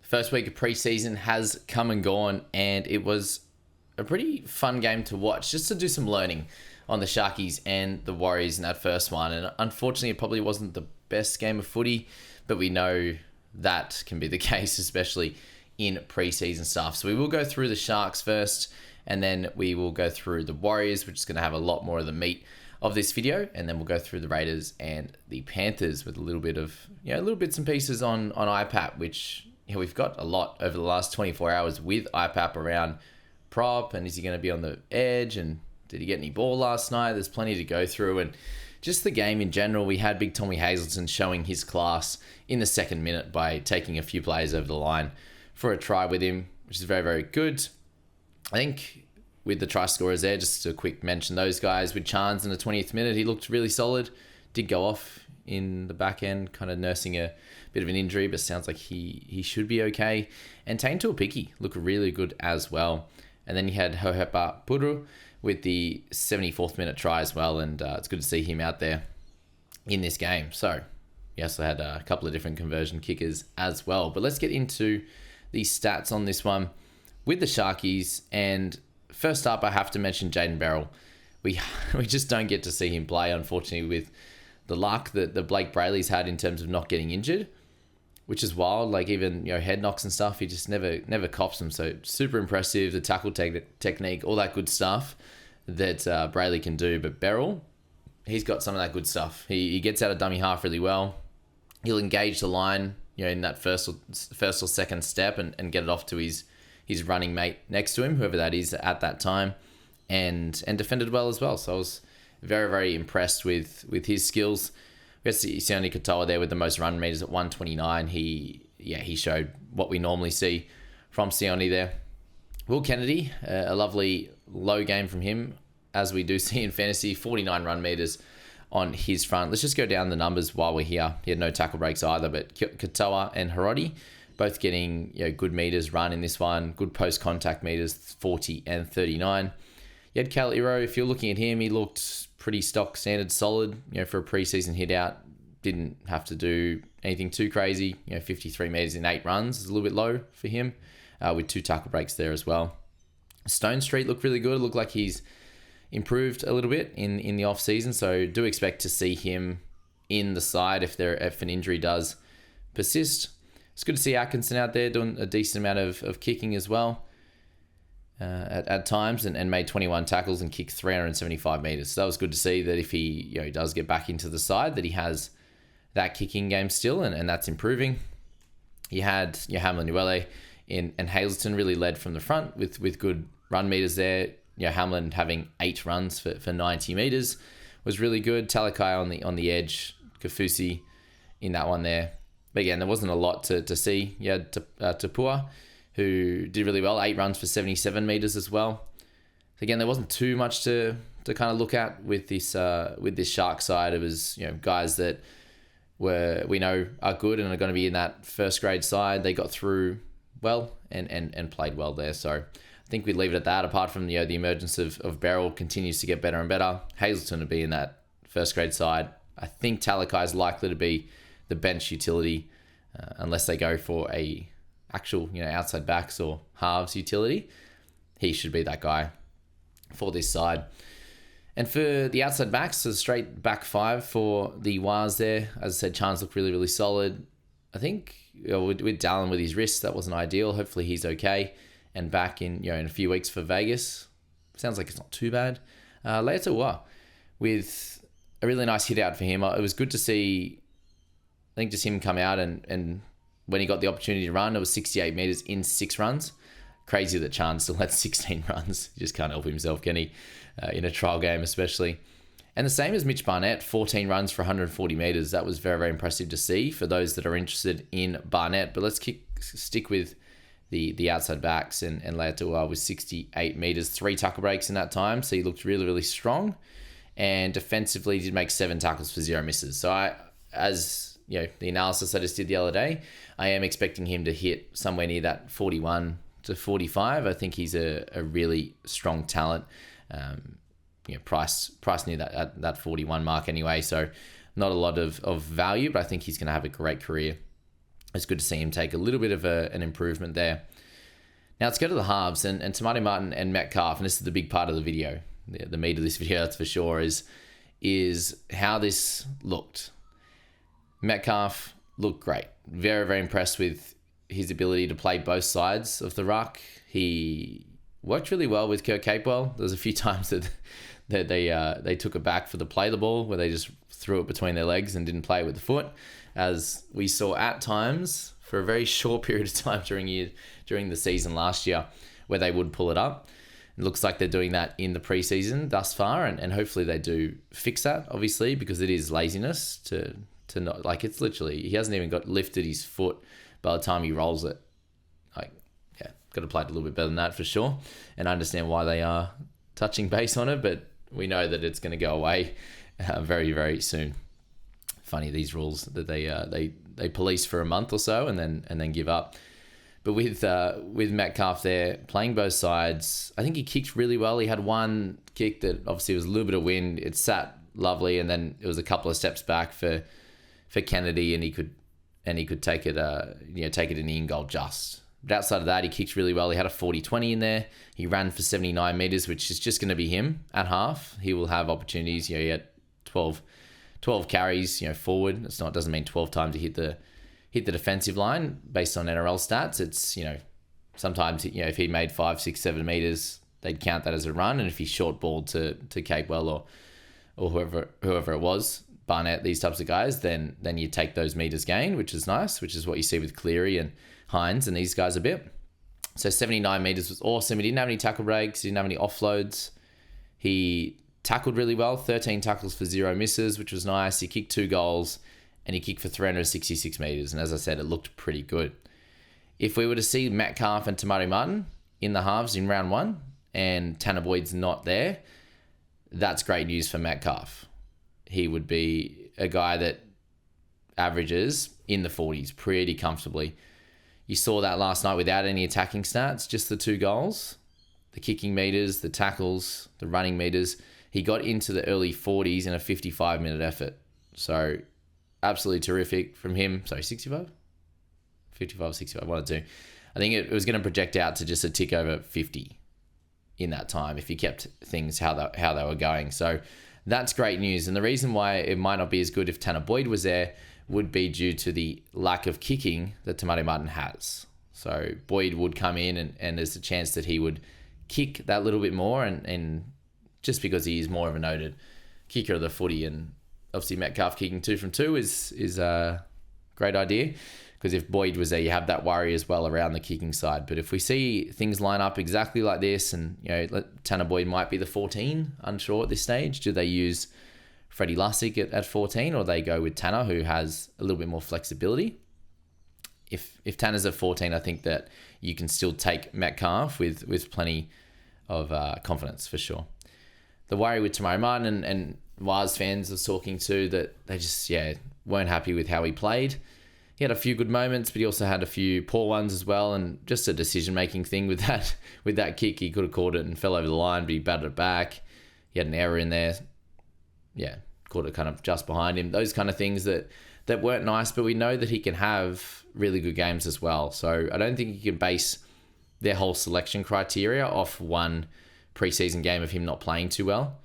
First week of preseason has come and gone, and it was a pretty fun game to watch, just to do some learning on the Sharkies and the Warriors in that first one. And unfortunately, it probably wasn't the best game of footy, but we know that can be the case, especially in preseason stuff. So we will go through the Sharks first, and then we will go through the Warriors, which is going to have a lot more of the meat of this video, and then we'll go through the Raiders and the Panthers with a little bit of, little bits and pieces on IPAP, which we've got a lot over the last 24 hours with IPAP around prop, and is he going to be on the edge, and did he get any ball last night? There's plenty to go through, and just the game in general. We had Big Tommy Hazelton showing his class in the second minute by taking a few players over the line for a try with him, which is very, very good. I think with the try scorers there, just a quick mention, those guys with Chance in the 20th minute, he looked really solid. Did go off in the back end, kind of nursing a bit of an injury, but sounds like he should be okay. And Tain Tuapiki looked really good as well. And then you had Hohepa Puru with the 74th minute try as well, and it's good to see him out there in this game. So we also had a couple of different conversion kickers as well. But let's get into the stats on this one with the Sharkies. And first up, I have to mention Jayden Berrell. We just don't get to see him play, unfortunately, with the luck that the Blake Brayley's had in terms of not getting injured, which is wild. Like even head knocks and stuff, he just never cops them. So super impressive, the tackle technique, all that good stuff that Brayley can do. But Berrell, he's got some of that good stuff. He gets out of dummy half really well. He'll engage the line, in that first or second step and get it off to his running mate next to him, whoever that is at that time, and defended well as well. So I was very, very impressed with his skills. We got Sione Katoa there with the most run meters at 129. He showed what we normally see from Sione there. Will Kennedy, a lovely low game from him, as we do see in fantasy, 49 run meters on his front. Let's just go down the numbers while we're here. He had no tackle breaks either, but Katoa and Hiroti both getting good meters run in this one. Good post-contact meters, 40 and 39. You had Cal Iro. If you're looking at him, he looked pretty stock standard solid, for a preseason hit out. Didn't have to do anything too crazy. 53 meters in 8 runs is a little bit low for him, with 2 tackle breaks there as well. Stone Street looked really good. It looked like he's improved a little bit in the off season, so do expect to see him in the side if an injury does persist. It's good to see Atkinson out there doing a decent amount of kicking as well at times, and made 21 tackles and kicked 375 meters. So that was good to see that if he does get back into the side, that he has that kicking game still, and that's improving. You had Hamlin Uele and Hazelton really led from the front with good run meters there. Hamlin having 8 runs for 90 meters was really good. Talakai on the edge, Kafusi in that one there. But again, there wasn't a lot to see. You had Tapua, who did really well, 8 runs for 77 meters as well. Again, there wasn't too much to kind of look at with this Shark side. It was guys that we know are good and are going to be in that first grade side. They got through well and played well there. So I think we'd leave it at that. Apart from the emergence of Berrell continues to get better and better. Hazelton would be in that first grade side. I think Talakai is likely to be the bench utility unless they go for a actual outside backs or halves utility. He should be that guy for this side. And for the outside backs, a straight back 5 for the Wars there. As I said, Chance looked really, really solid. I think with Dallin with his wrist, that wasn't ideal. Hopefully he's okay and back in in a few weeks for Vegas. Sounds like it's not too bad. Leotaua with a really nice hit out for him. It was good to see, I think, just him come out and when he got the opportunity to run, it was 68 meters in 6 runs. Crazy that Chan still had 16 runs. He just can't help himself, can he? In a trial game especially. And the same as Mitch Barnett, 14 runs for 140 meters. That was very, very impressive to see for those that are interested in Barnett. But let's stick with the outside backs, and Leotaua was 68 meters, 3 tackle breaks in that time. So he looked really, really strong. And defensively, he did make 7 tackles for 0 misses. So the analysis I just did the other day, I am expecting him to hit somewhere near that 41 to 45. I think he's a really strong talent. Price near that 41 mark anyway. So not a lot of value, but I think he's going to have a great career It's good to see him take a little bit of an improvement there. Now let's go to the halves, and Tamati Martin and Metcalf, and this is the big part of the video, the meat of this video, that's for sure, is how this looked. Metcalf looked great. Very, very impressed with his ability to play both sides of the ruck. He worked really well with Kurt Capewell. There's a few times that they took it back for the play the ball, where they just threw it between their legs and didn't play it with the foot, as we saw at times for a very short period of time during the season last year, where they would pull it up. It looks like they're doing that in the preseason thus far, and hopefully they do fix that, obviously, because it is laziness to not, like, it's literally, he hasn't even got lifted his foot by the time he rolls it. Like, yeah, got to play it a little bit better than that for sure. And I understand why they are touching base on it, but we know that it's going to go away very, very soon. Funny, these rules that they police for a month or so and then give up. But with Metcalf there playing both sides, I think he kicked really well. He had one kick that obviously was a little bit of wind. It sat lovely, and then it was a couple of steps back for Kennedy, and he could take it take it in the in goal just. But outside of that, he kicked really well. He had a 40-20 in there. He ran for 79 meters, which is just going to be him at half. He will have opportunities. He had 12 carries, forward. Doesn't mean 12 times he hit the defensive line based on NRL stats. It's, sometimes, if he made 5, 6, 7 meters, they'd count that as a run. And if he short balled to Capewell or whoever it was, Barnett, these types of guys, then you take those meters gained, which is nice, which is what you see with Cleary and Hines and these guys a bit. So 79 meters was awesome. He didn't have any tackle breaks. He didn't have any offloads. He tackled really well, 13 tackles for 0 misses, which was nice. He kicked 2 goals, and he kicked for 366 meters. And as I said, it looked pretty good. If we were to see Metcalf and Tamati Martin in the halves in round 1 and Tanner Boyd's not there, that's great news for Metcalf. He would be a guy that averages in the 40s pretty comfortably. You saw that last night without any attacking stats, just the 2 goals, the kicking meters, the tackles, the running meters. He got into the early 40s in a 55-minute effort. So absolutely terrific from him. Sorry, 65? 55, 65, one or two. I think it was going to project out to just a tick over 50 in that time if he kept things how they were going. So that's great news. And the reason why it might not be as good if Tanner Boyd was there would be due to the lack of kicking that Tamati Martin has. So Boyd would come in and there's a chance that he would kick that little bit more, and just because he is more of a noted kicker of the footy, and obviously Metcalf kicking 2 from 2 is a great idea, because if Boyd was there, you have that worry as well around the kicking side. But if we see things line up exactly like this, and Tanner Boyd might be the 14, unsure at this stage. Do they use Freddie Lussick at 14, or they go with Tanner, who has a little bit more flexibility? If Tanner's at 14, I think that you can still take Metcalf with plenty of confidence for sure. The worry with Tamati Martin and Waz fans was talking to, that they just weren't happy with how he played. He had a few good moments, but he also had a few poor ones as well, and just a decision-making thing with that kick. He could have caught it and fell over the line, but he batted it back. He had an error in there. Yeah, caught it kind of just behind him. Those kind of things that weren't nice, but we know that he can have really good games as well. So I don't think you can base their whole selection criteria off one preseason game of him not playing too well.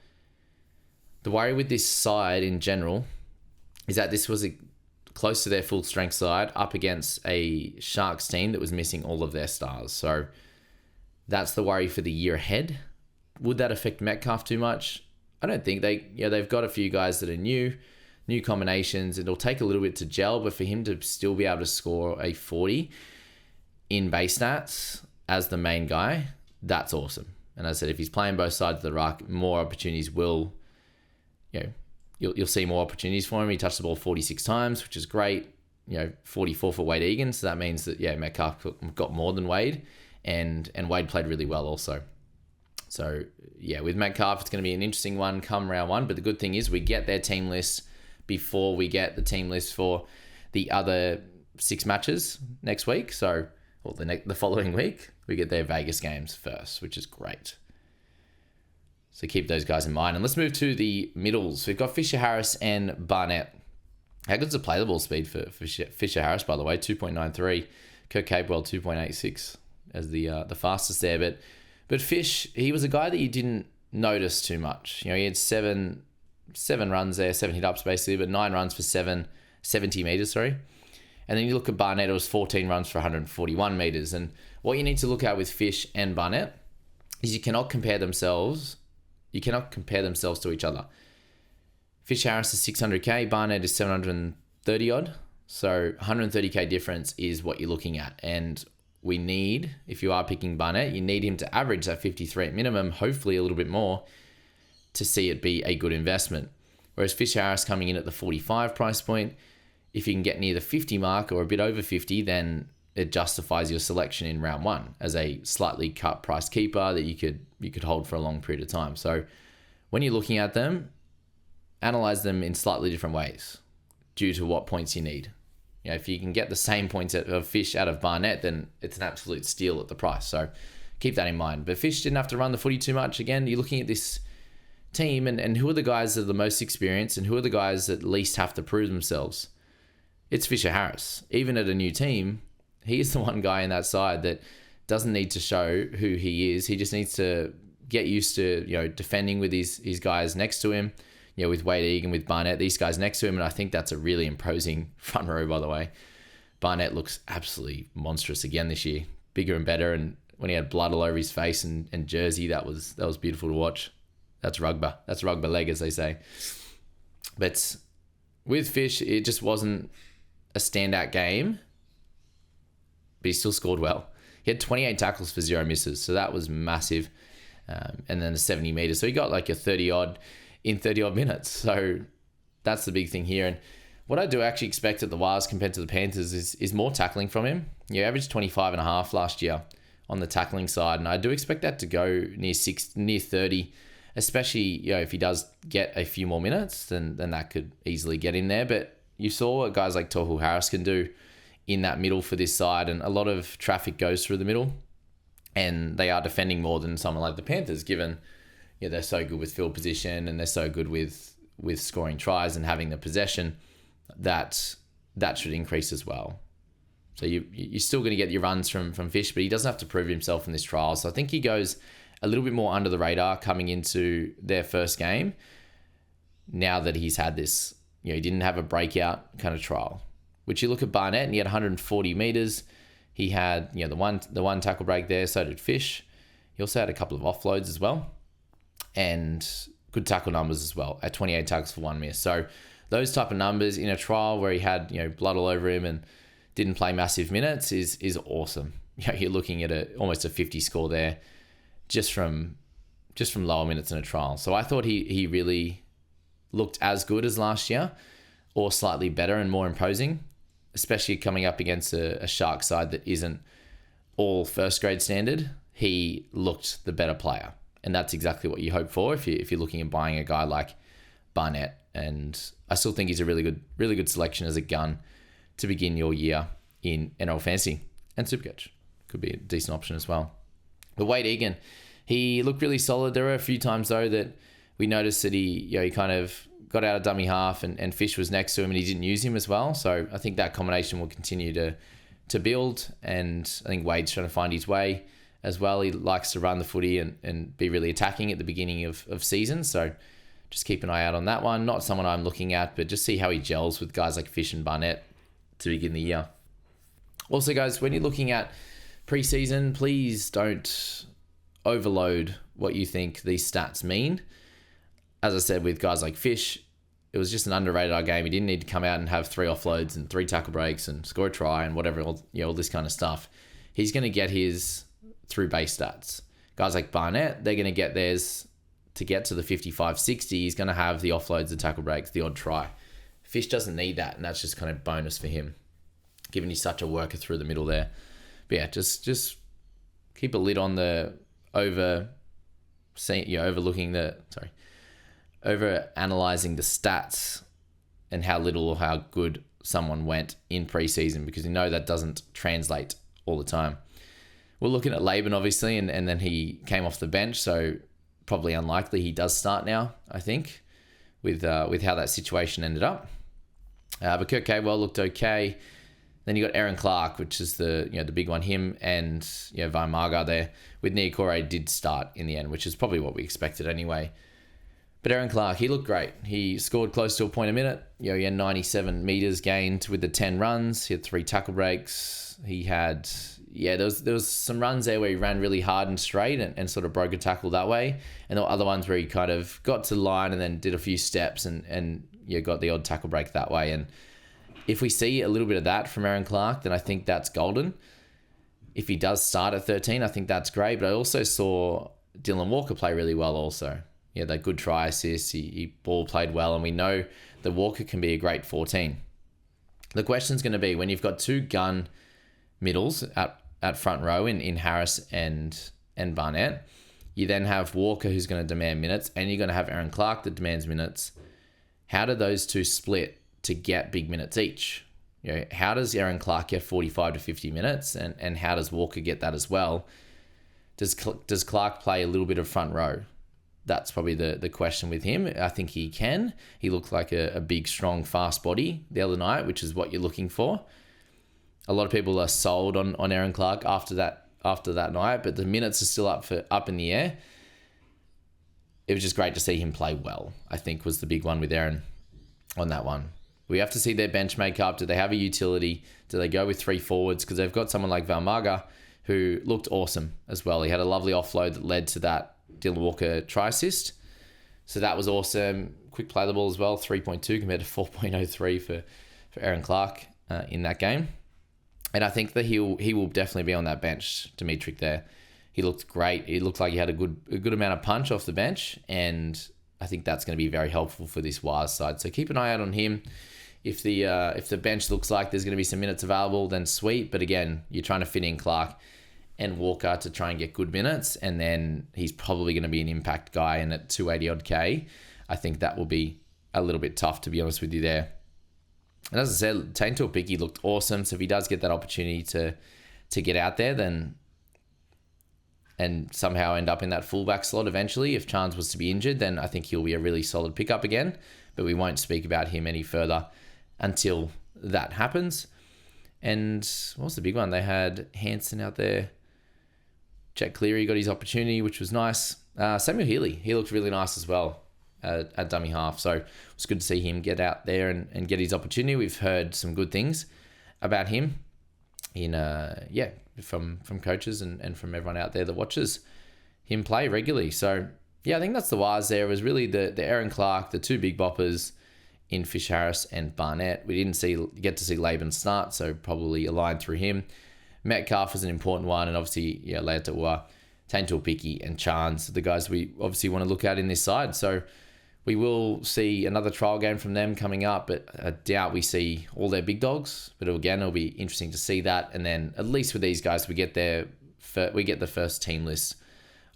The worry with this side in general is that this was close to their full strength side up against a Sharks team that was missing all of their stars. So that's the worry for the year ahead. Would that affect Metcalf too much? I don't think they've got a few guys that are new combinations. It'll take a little bit to gel, but for him to still be able to score a 40 in base stats as the main guy, that's awesome. And as I said, if he's playing both sides of the ruck, more opportunities will, you'll see more opportunities for him. He touched the ball 46 times, which is great. 44 for Wade Egan. So that means that, Metcalf got more than Wade, and Wade played really well also. So, with Metcalf, it's going to be an interesting one come round 1. But the good thing is we get their team list before we get the team list for the other 6 matches next week. So, the following week, we get their Vegas games first, which is great. So keep those guys in mind. And let's move to the middles. We've got Fisher Harris and Barnett. How good's the play the ball speed for Fisher Harris, by the way? 2.93. Kirk Capewell, 2.86 as the fastest there. But Fish, he was a guy that you didn't notice too much. You know, he had seven runs there, 7 hit-ups basically, but 9 runs for 70 metres, sorry. And then you look at Barnett, it was 14 runs for 141 metres. And what you need to look at with Fish and Barnett is you cannot compare themselves to each other. Fish Harris is 600k, Barnett is 730 odd. So 130k difference is what you're looking at. And we need, if you are picking Barnett, you need him to average that 53 at minimum, hopefully a little bit more, to see it be a good investment. Whereas Fish Harris coming in at the 45 price point, if you can get near the 50 mark or a bit over 50, then it justifies your selection in round 1 as a slightly cut price keeper that you could hold for a long period of time. So when you're looking at them, analyze them in slightly different ways due to what points you need. You know, if you can get the same points of Fish out of Barnett, then it's an absolute steal at the price. So keep that in mind. But Fish didn't have to run the footy too much. Again, you're looking at this team and who are the guys that are the most experienced and who are the guys that least have to prove themselves. It's Fisher Harris. Even at a new team, he is the one guy in that side that doesn't need to show who he is. He just needs to get used to, you know, defending with his guys next to him, you know, with Wade Egan, with Barnett, these guys next to him. And I think that's a really imposing front row, by the way. Barnett looks absolutely monstrous again this year. Bigger and better. And when he had blood all over his face and jersey, that was beautiful to watch. That's rugby. That's rugby leg, as they say. But with Fish, it just wasn't a standout game, but he still scored well. He had 28 tackles for 0 misses, so that was massive. And then the 70 metres. So he got like a 30-odd in 30-odd minutes. So that's the big thing here. And what I do actually expect at the Wars compared to the Panthers is more tackling from him. He averaged 25.5 last year on the tackling side, and I do expect that to go near 30, especially, you know, if he does get a few more minutes, then that could easily get in there. But you saw what guys like Tohu Harris can do in that middle for this side, and a lot of traffic goes through the middle, and they are defending more than someone like the Panthers, given, you know, they're so good with field position and they're so good with scoring tries and having the possession, that should increase as well. So you're still going to get your runs from Fish, but he doesn't have to prove himself in this trial. So I think he goes a little bit more under the radar coming into their first game, now that he's had this, you know, he didn't have a breakout kind of trial. Which you look at Barnett, and he had 140 metres. He had, you know, the one tackle break there, so did Fish. He also had a couple of offloads as well, and good tackle numbers as well at 28 tackles for 1 miss. So those type of numbers in a trial where he had, you know, blood all over him and didn't play massive minutes is awesome. You know, you're looking at almost a 50 score there just from lower minutes in a trial. So I thought he really looked as good as last year, or slightly better and more imposing, especially coming up against a Shark side that isn't all first grade standard. He looked the better player, and that's exactly what you hope for if you're looking at buying a guy like Barnett. And I still think he's a really good selection as a gun to begin your year in NRL Fantasy and Supercoach. Could be a decent option as well. But Wade Egan, he looked really solid. There were a few times though that we noticed that he kind of got out of dummy half and Fish was next to him and he didn't use him as well. So I think that combination will continue to build, and I think Wade's trying to find his way as well. He likes to run the footy and be really attacking at the beginning of season. So just keep an eye out on that one. Not someone I'm looking at, but just see how he gels with guys like Fish and Barnett to begin the year. Also, guys, when you're looking at preseason, please don't overload what you think these stats mean. As I said, with guys like Fish, it was just an underrated game. He didn't need to come out and have 3 offloads and 3 tackle breaks and score a try and whatever, all this kind of stuff. He's going to get his through base stats. Guys like Barnett, they're going to get theirs to get to the 55-60. He's going to have the offloads, the tackle breaks, the odd try. Fish doesn't need that, and that's just kind of bonus for him, given he's such a worker through the middle there. But yeah, just keep a lid on the over analyzing the stats and how little or how good someone went in preseason, because you know that doesn't translate all the time. We're looking at Laban, obviously, and then he came off the bench, so probably unlikely he does start now, I think, with how that situation ended up. But Kurt Capewell looked okay. Then you got Aaron Clark, which is the big one. Him and Vai Marga there. With Niokore did start in the end, which is probably what we expected anyway. But Aaron Clark, he looked great. He scored close to a point a minute. He had 97 metres gained with the 10 runs. He had 3 tackle breaks. He had, there was some runs there where he ran really hard and straight and sort of broke a tackle that way. And there were other ones where he kind of got to the line and then did a few steps and got the odd tackle break that way. And if we see a little bit of that from Aaron Clark, then I think that's golden. If he does start at 13, I think that's great. But I also saw Dylan Walker play really well also. That good try assist. He ball played well, and we know that Walker can be a great 14. The question's going to be when you've got 2 gun middles at front row in Harris and Barnett, you then have Walker who's going to demand minutes, and you're going to have Aaron Clark that demands minutes. How do those two split to get big minutes each? How does Aaron Clark get 45 to 50 minutes, and how does Walker get that as well? Does Clark play a little bit of front row? That's probably the question with him. I think he can. He looked like a big, strong, fast body the other night, which is what you're looking for. A lot of people are sold on Aaron Clark after that night, but the minutes are still up in the air. It was just great to see him play well, I think, was the big one with Aaron on that one. We have to see their bench makeup. Do they have a utility? Do they go with 3 forwards? Because they've got someone like Valmarga who looked awesome as well. He had a lovely offload that led to that Dylan Walker try assist. So that was awesome. Quick play the ball as well, 3.2 compared to 4.03 for Aaron Clark in that game. And I think that he will definitely be on that bench, Dimitri there. He looked great. He looked like he had a good amount of punch off the bench, and I think that's going to be very helpful for this Wires side. So keep an eye out on him. If the bench looks like there's going to be some minutes available, then sweet. But again, you're trying to fit in Clark and Walker to try and get good minutes, and then he's probably going to be an impact guy, and at 280 odd K, I think that will be a little bit tough, to be honest with you there. And as I said, Tane Tuapiki looked awesome, so if he does get that opportunity to get out there, then and somehow end up in that fullback slot eventually, if Chance was to be injured, then I think he'll be a really solid pickup again, but we won't speak about him any further until that happens. And what was the big one? They had Hansen out there. Jack Cleary got his opportunity, which was nice. Samuel Healy, he looked really nice as well at dummy half. So it was good to see him get out there and get his opportunity. We've heard some good things about him from coaches and from everyone out there that watches him play regularly. So I think that's the Wires there. It was really the Aaron Clark, the 2 big boppers in Fish Harris and Barnett. We didn't get to see Laban start, so probably a line through him. Metcalf was an important one, and obviously, Leotaua, Tane Tuapiki, and Chance, the guys we obviously want to look at in this side. So we will see another trial game from them coming up, but I doubt we see all their big dogs. But again, it'll be interesting to see that. And then at least with these guys, we get the first team list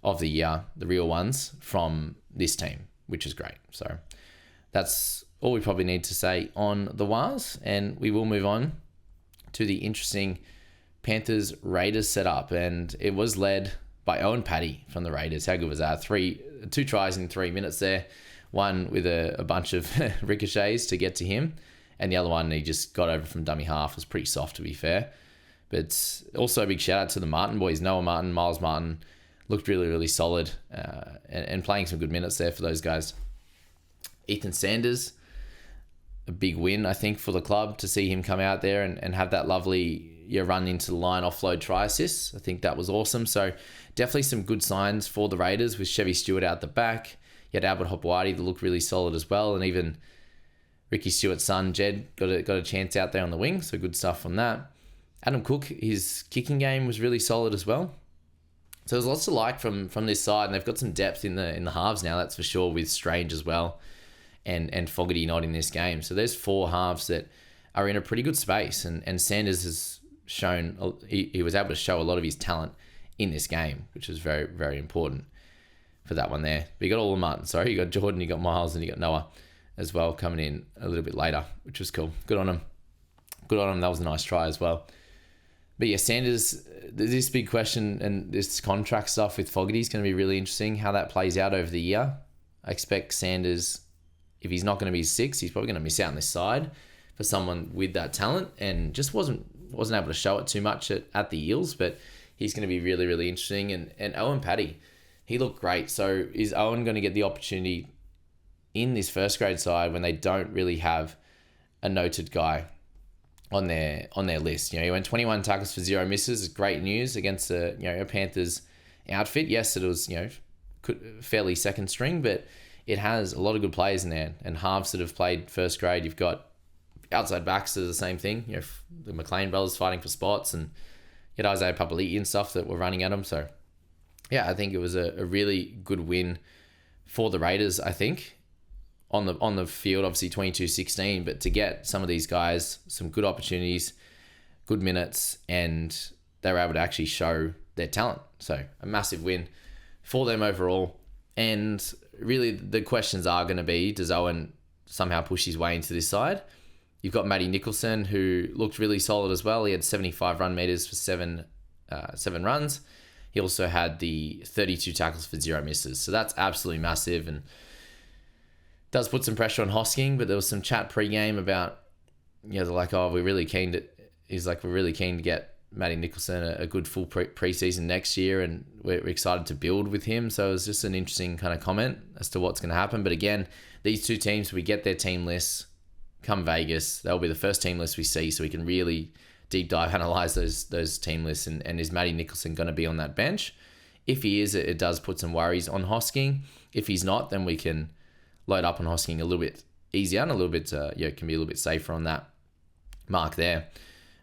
of the year, the real ones from this team, which is great. So that's all we probably need to say on the Wires, and we will move on to the interesting Panthers Raiders setup, and it was led by Owen Paddy from the Raiders. How good was that? 2 tries in 3 minutes there. One with a bunch of ricochets to get to him, and the other one he just got over from dummy half. It was pretty soft, to be fair. But also a big shout out to the Martin boys. Noah Martin, Miles Martin looked really, really solid and playing some good minutes there for those guys. Ethan Sanders, a big win, I think, for the club to see him come out there and have that lovely run into the line offload try assists. I think that was awesome. So definitely some good signs for the Raiders with Chevy Stewart out the back. You had Albert Hopewadi that looked really solid as well, and even Ricky Stewart's son, Jed, got a chance out there on the wing, so good stuff from that. Adam Cook, his kicking game was really solid as well. So there's lots to like from this side, and they've got some depth in the halves now, that's for sure, with Strange as well, and Fogarty not in this game. So there's 4 halves that are in a pretty good space, and Sanders has shown, he was able to show a lot of his talent in this game, which is very, very important for that one there. But you got all the Martin, you got Jordan, you got Miles, and you got Noah as well coming in a little bit later, which was cool. Good on him. That was a nice try as well. But yeah, Sanders, this big question and this contract stuff with Fogarty is going to be really interesting, how that plays out over the year. I expect Sanders, if he's not going to be 6, he's probably going to miss out on this side for someone with that talent, and just wasn't able to show it too much at the Eels, but he's going to be really, really interesting. And Owen Paddy, he looked great. So is Owen going to get the opportunity in this first grade side when they don't really have a noted guy on their list? He went 21 tackles for 0 misses. It's great news against a Panthers outfit. Yes, it was fairly second string, but it has a lot of good players in there, and halves that have played first grade. You've got outside backs that are the same thing. The McLean brothers fighting for spots, and you had Isaiah Papali'i and stuff that were running at them. So yeah, I think it was a really good win for the Raiders. I think on the field, obviously 22-16, but to get some of these guys some good opportunities, good minutes, and they were able to actually show their talent. So a massive win for them overall. And really the questions are going to be, does Owen somehow push his way into this side? You've got Matty Nicholson, who looked really solid as well. He had 75 run meters for seven runs. He also had the 32 tackles for 0 misses. So that's absolutely massive, and does put some pressure on Hosking. But there was some chat pre-game about, they're like, we're really keen to get Matty Nicholson a good full preseason next year, and we're excited to build with him. So it was just an interesting kind of comment as to what's going to happen. But again, these two teams, we get their team lists come Vegas. That'll be the first team list we see, so we can really deep dive analyze those team lists. And is Matty Nicholson going to be on that bench? If he is, it does put some worries on Hosking. If he's not, then we can load up on Hosking a little bit easier and a little bit, can be a little bit safer on that mark there.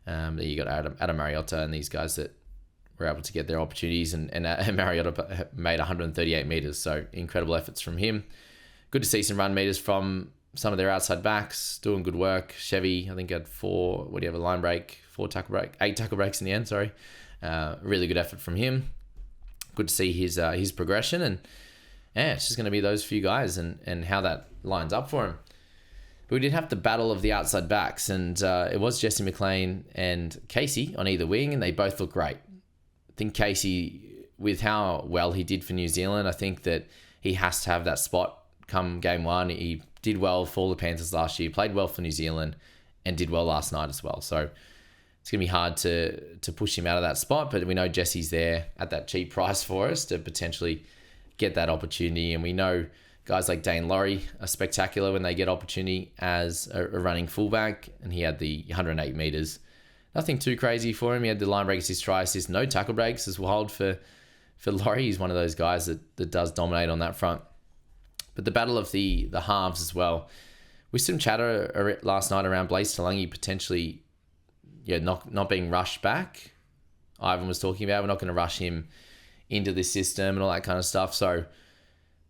You got Adam Mariota and these guys that were able to get their opportunities, and Mariota made 138 meters, so incredible efforts from him. Good to see some run meters from some of their outside backs doing good work. Chevy, I think, had 8 tackle breaks in the end, sorry. Really good effort from him. Good to see his progression, and it's just going to be those few guys and how that lines up for him. But we did have the battle of the outside backs, and it was Jesse McLean and Casey on either wing, and they both look great. I think Casey, with how well he did for New Zealand, I think that he has to have that spot come game one. He did well for the Panthers last year, played well for New Zealand, and did well last night as well. So it's going to be hard to push him out of that spot, but we know Jesse's there at that cheap price for us to potentially get that opportunity, and we know guys like Dane Laurie are spectacular when they get opportunity as a running fullback, and he had the 108 meters. Nothing too crazy for him. He had the line break assist, try assist, no tackle breaks as wild for Laurie. He's one of those guys that does dominate on that front. But the battle of the halves as well. With some chatter last night around Blaze Talangi potentially not being rushed back. Ivan was talking about, we're not going to rush him into this system and all that kind of stuff. So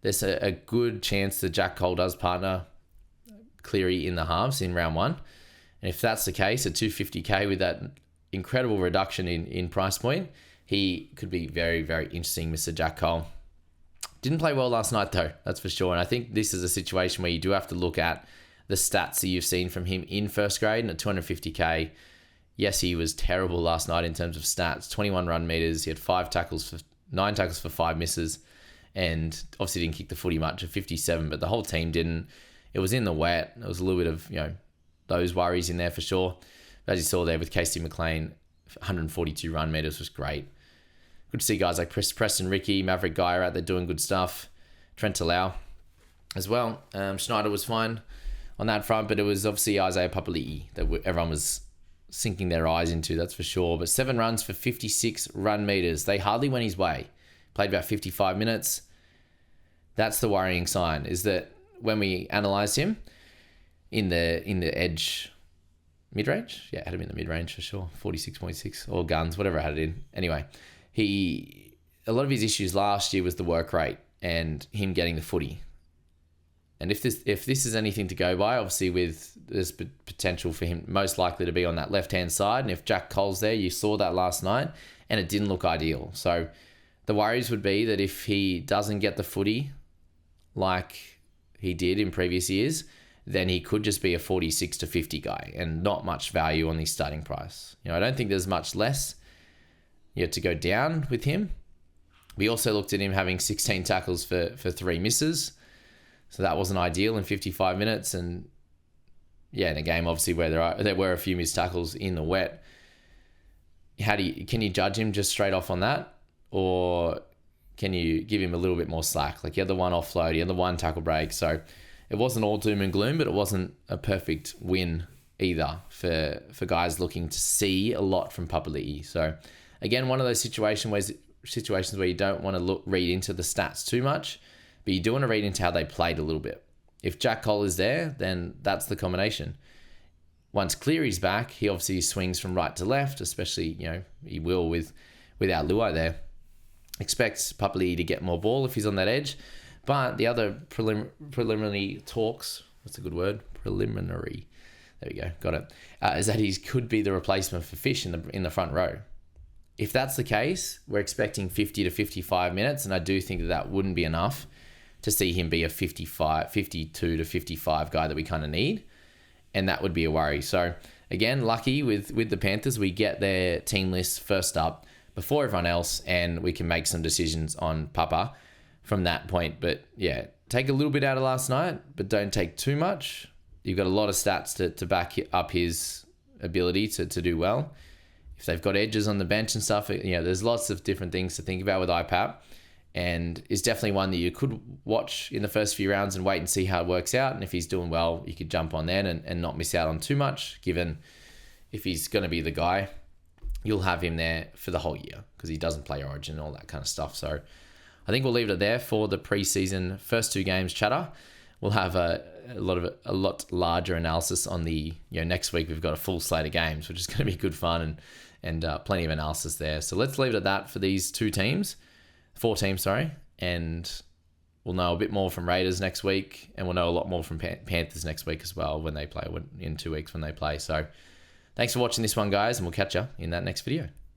there's a good chance that Jack Cole does partner Cleary in the halves in round one. And if that's the case, at $250K with that incredible reduction in price point, he could be very, very interesting, Mr. Jack Cole. Didn't play well last night, though, that's for sure. And I think this is a situation where you do have to look at the stats that you've seen from him in first grade. And at $250K, yes, he was terrible last night in terms of stats. 21 run meters. He had 9 tackles for 5 misses. And obviously didn't kick the footy much at 57, but the whole team didn't. It was in the wet. There was a little bit of, those worries in there for sure. But as you saw there with Casey McLean, 142 run meters was great. Good to see guys like Preston Ricky, Maverick Guy out there doing good stuff. Trent Talau as well. Schneider was fine on that front, but it was obviously Isaiah Papali'i that everyone was sinking their eyes into, that's for sure. But 7 runs for 56 run meters. They hardly went his way. Played about 55 minutes. That's the worrying sign, is that when we analysed him in the edge mid-range, I had him in the mid-range for sure, 46.6, or guns, whatever I had it in. Anyway, a lot of his issues last year was the work rate and him getting the footy. And if this is anything to go by, obviously there's potential for him most likely to be on that left-hand side. And if Jack Cole's there, you saw that last night, and it didn't look ideal. So the worries would be that if he doesn't get the footy like he did in previous years, then he could just be a 46 to 50 guy and not much value on the starting price. I don't think there's much less to go down with him. We also looked at him having 16 tackles for 3 misses. So that wasn't ideal in 55 minutes. And, in a game obviously where there were a few missed tackles in the wet, can you judge him just straight off on that, or can you give him a little bit more slack? Like, he had the one offload, he had the one tackle break, so it wasn't all doom and gloom, but it wasn't a perfect win either for guys looking to see a lot from Papali'i. So again, one of those situations where you don't want to read into the stats too much, but you do want to read into how they played a little bit. If Jack Cole is there, then that's the combination. Once Cleary's back, he obviously swings from right to left, especially, he will without Luai there. Expects Papali'i to get more ball if he's on that edge. But the other preliminary talks, what's a good word? Preliminary. There we go, got it. Is that he could be the replacement for Fish in the front row. If that's the case, we're expecting 50 to 55 minutes, and I do think that wouldn't be enough to see him be a 52 to 55 guy that we kind of need, and that would be a worry. So again, lucky with the Panthers, we get their team list first up before everyone else, and we can make some decisions on Papa from that point. But yeah, take a little bit out of last night, but don't take too much. You've got a lot of stats to back up his ability to do well. If they've got edges on the bench and stuff, there's lots of different things to think about with IPAP, and is definitely one that you could watch in the first few rounds and wait and see how it works out. And if he's doing well, you could jump on then and not miss out on too much, given if he's going to be the guy, you'll have him there for the whole year because he doesn't play Origin and all that kind of stuff. So I think we'll leave it there for the preseason first 2 games chatter. We'll have a lot larger analysis on the, next week we've got a full slate of games, which is going to be good fun and plenty of analysis there. So let's leave it at that for these 4 teams, and we'll know a bit more from Raiders next week, and we'll know a lot more from Panthers next week as well when they play, in 2 weeks when they play. So thanks for watching this one, guys, and we'll catch you in that next video.